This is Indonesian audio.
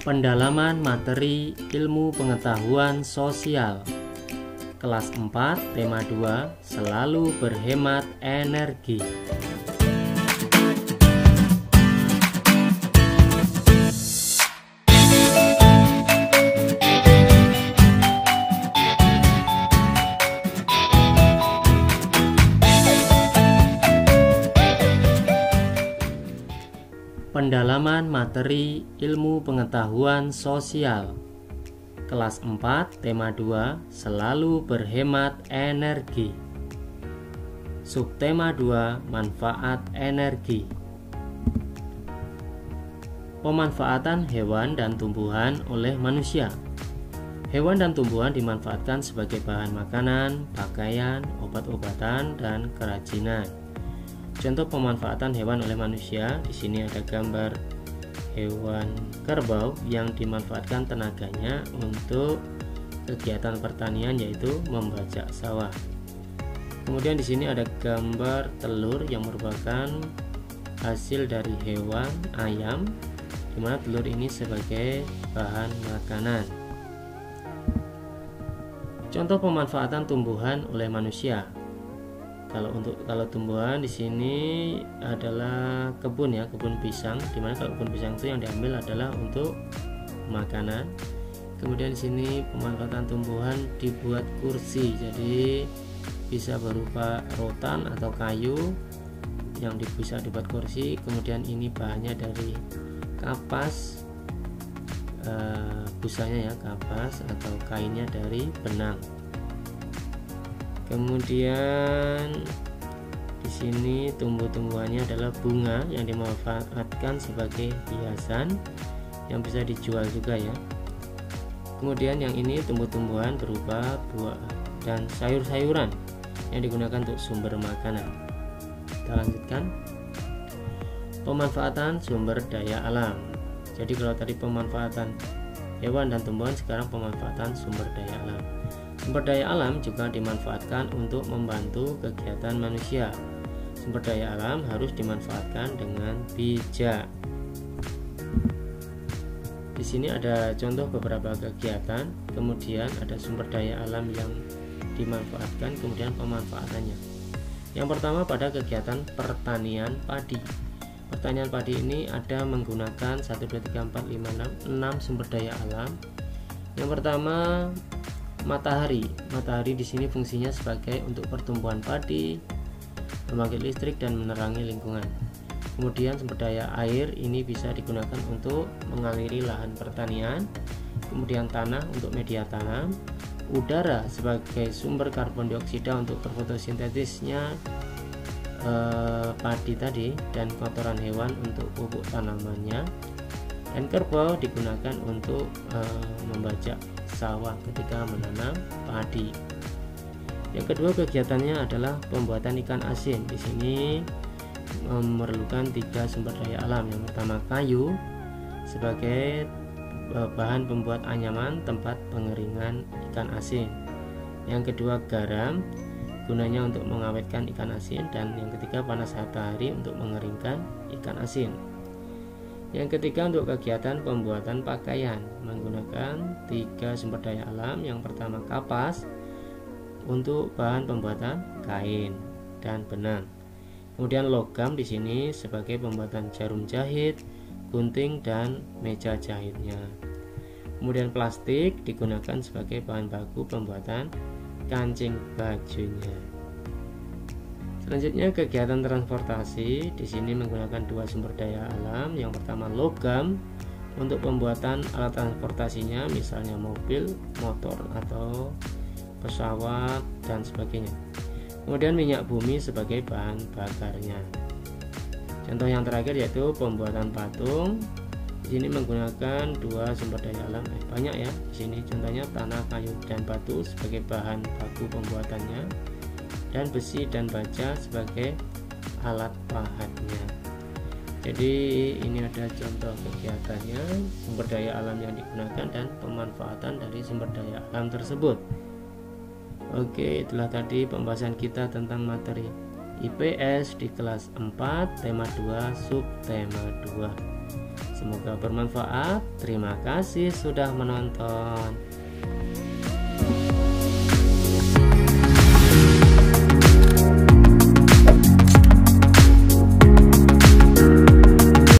Pendalaman materi ilmu pengetahuan sosial kelas 4 tema 2 selalu berhemat energi. Pendalaman materi ilmu pengetahuan sosial kelas 4 tema 2 selalu berhemat energi. Subtema 2 manfaat energi. Pemanfaatan hewan dan tumbuhan oleh manusia. Hewan dan tumbuhan dimanfaatkan sebagai bahan makanan, pakaian, obat-obatan, dan kerajinan. Contoh pemanfaatan hewan oleh manusia, di sini ada gambar hewan kerbau yang dimanfaatkan tenaganya untuk kegiatan pertanian, yaitu membajak sawah. Kemudian di sini ada gambar telur yang merupakan hasil dari hewan ayam, di mana telur ini sebagai bahan makanan. Contoh pemanfaatan tumbuhan oleh manusia. Kalau tumbuhan di sini adalah kebun ya, kebun pisang, dimana kalau kebun pisang itu yang diambil adalah untuk makanan. Kemudian di sini pemanfaatan tumbuhan dibuat kursi, jadi bisa berupa rotan atau kayu yang bisa dibuat kursi. Kemudian ini bahannya dari kapas, busanya ya kapas, atau kainnya dari benang. Kemudian di sini tumbuh-tumbuhannya adalah bunga yang dimanfaatkan sebagai hiasan yang bisa dijual juga ya. Kemudian yang ini tumbuh-tumbuhan berupa buah dan sayur-sayuran yang digunakan untuk sumber makanan. Kita lanjutkan. Pemanfaatan sumber daya alam. Jadi kalau tadi pemanfaatan hewan dan tumbuhan, sekarang pemanfaatan sumber daya alam. Sumber daya alam juga dimanfaatkan untuk membantu kegiatan manusia. Sumber daya alam harus dimanfaatkan dengan bijak. Di sini ada contoh beberapa kegiatan, kemudian ada sumber daya alam yang dimanfaatkan, kemudian pemanfaatannya. Yang pertama pada kegiatan pertanian padi. Pertanian padi ini ada menggunakan 1, 2, 3, 4, 5, 6 sumber daya alam. Yang pertama matahari. Matahari di sini fungsinya sebagai untuk pertumbuhan padi, membangkit listrik, dan menerangi lingkungan. Kemudian sumber daya air ini bisa digunakan untuk mengaliri lahan pertanian. Kemudian tanah untuk media tanam. Udara sebagai sumber karbon dioksida untuk berfotosintetisnya padi tadi, dan kotoran hewan untuk pupuk tanamannya. Dan kerbau digunakan untuk membajak sawah ketika menanam padi. Yang kedua kegiatannya adalah pembuatan ikan asin. Di sini memerlukan 3 sumber daya alam. Yang pertama kayu sebagai bahan pembuat anyaman tempat pengeringan ikan asin. Yang kedua garam, gunanya untuk mengawetkan ikan asin. Dan yang ketiga panas matahari untuk mengeringkan ikan asin. Yang ketiga untuk kegiatan pembuatan pakaian, menggunakan 3 sumber daya alam. Yang pertama kapas untuk bahan pembuatan kain dan benang. Kemudian logam di sini sebagai pembuatan jarum jahit, gunting, dan meja jahitnya. Kemudian plastik digunakan sebagai bahan baku pembuatan kancing bajunya. Selanjutnya kegiatan transportasi, di sini menggunakan 2 sumber daya alam. Yang pertama logam untuk pembuatan alat transportasinya, misalnya mobil, motor, atau pesawat dan sebagainya. Kemudian minyak bumi sebagai bahan bakarnya. Contoh yang terakhir yaitu pembuatan patung. Di sini menggunakan 2 sumber daya alam, banyak ya. Di sini contohnya tanah, kayu, dan batu sebagai bahan baku pembuatannya, dan besi dan baja sebagai alat pahatnya. Jadi ini ada contoh kegiatannya, sumber daya alam yang digunakan, dan pemanfaatan dari sumber daya alam tersebut. Oke, itulah tadi pembahasan kita tentang materi IPS di kelas 4 tema 2 subtema 2. Semoga bermanfaat. Terima kasih sudah menonton.